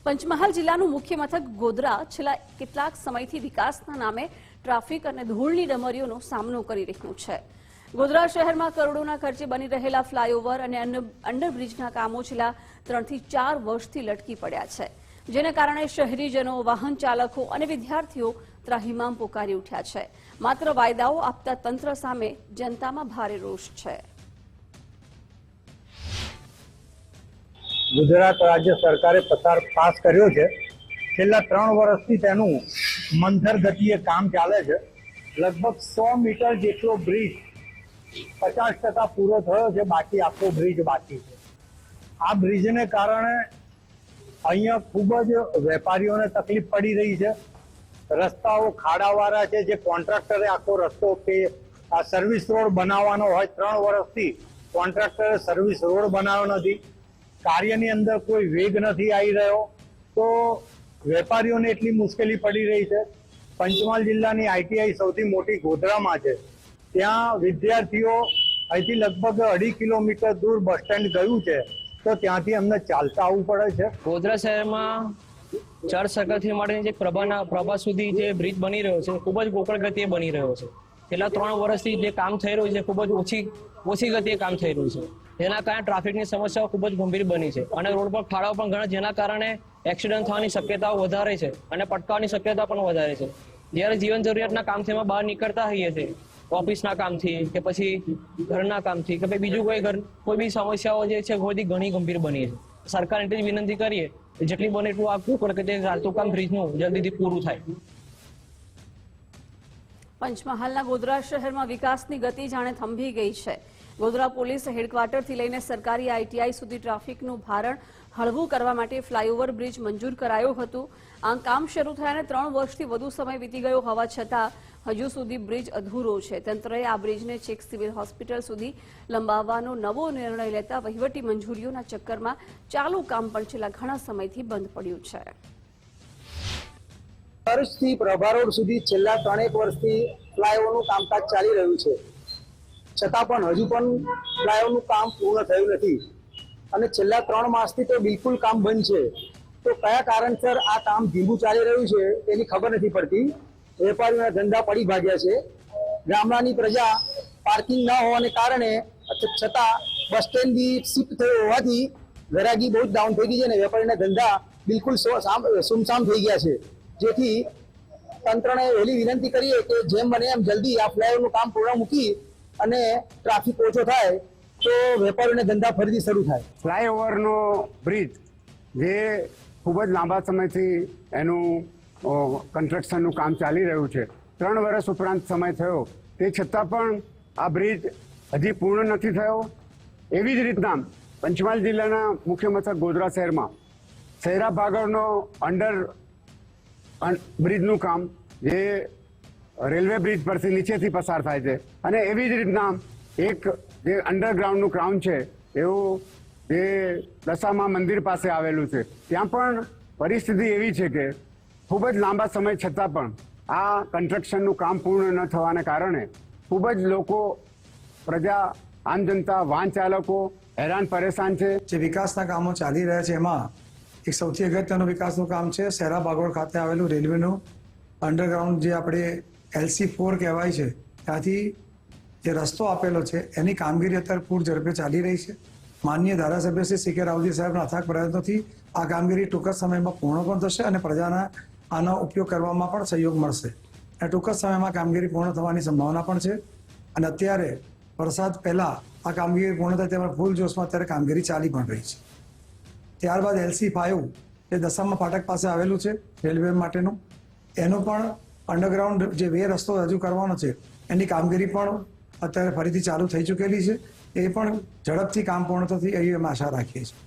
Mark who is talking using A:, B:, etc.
A: પંચમહાલ જિલ્લાનું મુખ્ય મથક ગોધરા છેલ્લા કેટલાક સમયથી વિકાસના નામે ટ્રાફિક અને ધૂળની ડમરીઓનો સામનો કરી રહ્યું છે। ગોધરા શહેરમાં કરોડોના ખર્ચે બની રહેલા ફ્લાયઓવર અને અંડરબ્રિજના કામો છેલ્લા 3 થી 4 વર્ષથી લટકી પડ્યા છે, જેને કારણે શહેરીજનો, વાહન ચાલકો અને વિદ્યાર્થીઓ ત્રાહિમામ પોકારી ઉઠ્યા છે। માત્ર વાયદાઓ આપતા તંત્ર સામે જનતામાં ભારે રોષ છે।
B: ગુજરાત રાજ્ય સરકારે પાસ કર્યો છે। છેલ્લા 3 વર્ષથી તેનું મંથર ગતિએ કામ ચાલે છે। લગભગ 100 મીટર જેટલો બ્રિજ 50% પૂરો થયો છે, બાકી આખો બ્રિજ બાકી છે। આ બ્રિજને કારણે અહીંયા ખૂબ જ વેપારીઓને તકલીફ પડી રહી છે। રસ્તાઓ ખાડાવાળા છે, જે કોન્ટ્રાક્ટરે આખો રસ્તો કે આ સર્વિસ રોડ બનાવવાનો હોય 3 વર્ષથી કોન્ટ્રાક્ટરે સર્વિસ રોડ બનાવ્યો નથી। કાર્યની અંદર કોઈ વેગ નથી આવી રહ્યો, તો વેપારીઓને એટલી મુશ્કેલી પડી રહી છે। પંચમહાલ જિલ્લાની આઈટીઆઈ સૌથી મોટી ગોધરામાં છે। ત્યાં વિદ્યાર્થીઓ અહીંથી લગભગ 2.5 કિલોમીટર દૂર બસ સ્ટેન્ડ ગયું છે, તો ત્યાંથી અમને ચાલતા આવવું પડે છે।
C: ગોધરા શહેરમાં ચર્ચ સર્કલથી માંડીને જે પ્રભા સુધી જે બ્રિજ બની રહ્યો છે, ખૂબ જ ગોકળ ગતિએ બની રહ્યો છે। છેલ્લા 3 વર્ષથી જે કામ થઈ રહ્યું છે, ખૂબ જ ઓછી ગતિએ કામ થઈ રહ્યું છે, જેના કારણે ટ્રાફિકની સમસ્યાઓ ખૂબ જ ગંભીર બની છે અને રોડ પર ખાડાઓ પણ ઘણા, જેના કારણે એક્સિડન્ટ થવાની શક્યતાઓ વધારે છે અને પટકાવાની શક્યતા પણ વધારે છે। જ્યારે જીવન જરૂરિયાતના કામથી એમાં બહાર નીકળતા હોઈએ છીએ, ઓફિસના કામથી કે પછી ઘરના કામથી કે પછી બીજું કોઈ બી સમસ્યાઓ જે છે બધી ઘણી ગંભીર બની છે। સરકારને એટલી જ વિનંતી કરીએ જેટલી બને એટલું આ ગોકળ કે ચાલતું કામ બ્રિજનું જલ્દીથી પૂરું થાય।
A: પંચમહાલના ગોધરા શહેરમાં વિકાસની ગતિ જાણે થંભી ગઈ છે। ગોધરા પોલીસ હેડક્વાર્ટરથી લઈને સરકારી આઈટીઆઈ સુધી ટ્રાફિકનું ભારણ હળવું કરવા માટે ફ્લાયઓવર બ્રિજ મંજૂર કરાયો હતું। આ કામ શરૂ થયાને 3 વર્ષથી વધુ સમય વીતી ગયો હોવા છતાં હજુ સુધી બ્રિજ અધૂરો છે। તંત્રએ આ બ્રિજને છેક સિવિલ હોસ્પિટલ સુધી લંબાવવાનો નવો નિર્ણય લેતા વહીવટી મંજૂરીઓના ચક્કરમાં ચાલુ કામ પણ છેલ્લા ઘણા સમયથી બંધ પડ્યું છે।
D: ચર્ચથી પ્રભા રોડ સુધી છેલ્લા 3 વર્ષથી ફ્લાયઓવરનું કામકાજ ચાલી રહ્યું છે, છતાં પણ હજુ પણ ફ્લાયઓવરનું કામ પૂર્ણ થયું નથી અને છેલ્લા 3 માસથી તો બિલકુલ કામ બંધ છે। તો કયા કારણસર આ કામ ધીમું ચાલી રહ્યું છે તેની ખબર નથી પડતી। વેપારીઓના ધંધા પડી ભાગ્યા છે। ગામડાની પ્રજા પાર્કિંગ ન હોવાને કારણે છતાં બસ સ્ટેન્ડ બી શિફ્ટ થયો હોવાથી ગરાગી બહુ જ ડાઉન થઈ ગઈ છે અને વેપારીના ધંધા બિલકુલ સુમસામ થઈ ગયા છે। જેથી તંત્રને એવી વિનંતી કરીએ કે જેમ બને એમ જલ્દી આ ફ્લાયઓવરનું કામ પૂર્ણ મૂકી અને ટ્રાફિક ઓછો થાય તો વેપારીઓને ધંધા ફરીથી શરૂ થાય।
E: ફ્લાયઓવરનો બ્રિજ જે ખૂબ જ લાંબા સમયથી એનું કન્સ્ટ્રક્શનનું કામ ચાલી રહ્યું છે, 3 વર્ષ ઉપરાંત સમય થયો, તે છતાં પણ આ બ્રિજ હજી પૂર્ણ નથી થયો। એવી જ રીતના પંચમહાલ જિલ્લાના મુખ્ય મથક ગોધરા શહેરમાં શહેરા ભાગળનો બ્રિજનું કામ જે રેલવે બ્રિજ પરથી નીચેથી પસાર થાય છે અને એવી જ રીતના એક જે અંડરગ્રાઉન્ડનું કામ છે એવું જે દશામા મંદિર પાસે આવેલું છે, ત્યાં પણ પરિસ્થિતિ એવી છે કે ખૂબ જ લાંબા સમય છતાં પણ આ કન્સ્ટ્રક્શનનું કામ પૂર્ણ ન થવાને કારણે ખૂબ જ લોકો, પ્રજા, આમ જનતા, વાહન ચાલકો હેરાન પરેશાન છે।
F: જે વિકાસના કામો ચાલી રહ્યા છે એમાં એક સૌથી અગત્યનું વિકાસનું કામ છે શહેરા બાગોળ ખાતે આવેલું રેલવેનું અંડરગ્રાઉન્ડ, જે આપણે LC4 કહેવાય છે, ત્યાંથી જે રસ્તો આપેલો છે એની કામગીરી અત્યારે પૂર ઝડપે ચાલી રહી છે। માનનીય ધારાસભ્ય શ્રી CK રાવજી સાહેબના અથાગ પ્રયત્નોથી આ કામગીરી ટૂંક જ સમયમાં પૂર્ણ પણ થશે અને પ્રજાના આનો ઉપયોગ કરવામાં પણ સહયોગ મળશે અને ટૂંક જ સમયમાં કામગીરી પૂર્ણ થવાની સંભાવના પણ છે અને અત્યારે વરસાદ પહેલા આ કામગીરી પૂર્ણ થાય તેમાં ફૂલ જોશમાં અત્યારે કામગીરી ચાલી પણ રહી છે। ત્યારબાદ LC5 જે દશામા ફાટક પાસે આવેલું છે રેલવે માટેનું, એનો પણ અંડરગ્રાઉન્ડ જે વે રસ્તો રજૂ કરવાનો છે એની કામગીરી પણ અત્યારે ફરીથી ચાલુ થઈ ચૂકેલી છે। એ પણ ઝડપથી કામ પૂર્ણ થતી એવી અમે આશા રાખીએ છીએ।